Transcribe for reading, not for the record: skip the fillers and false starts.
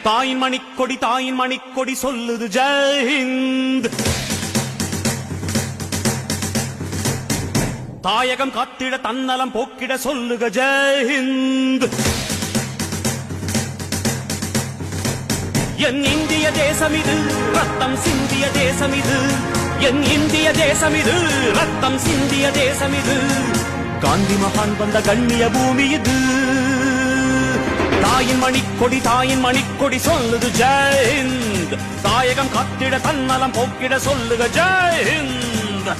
தாயின் மணிக்கொடி சொல்லுது ஜெய் ஹிந்த். தாயகம் காத்திட தன்னலம் போக்கிட சொல்லுக ஜெய் ஹிந்த். என் இந்திய தேசம் இது ரத்தம் சிந்திய தேசம் இது. என் இந்திய தேசம் இது ரத்தம் சிந்திய தேசம் இது. காந்தி மகான் வந்த கண்ணிய பூமி இது. தாயின் மணிக்கொடி சொல்லுது ஜெய் ஹிந்த். தாயகம் காத்திட தன்னலம் போக்கிட சொல்லுக ஜெய் ஹிந்த்.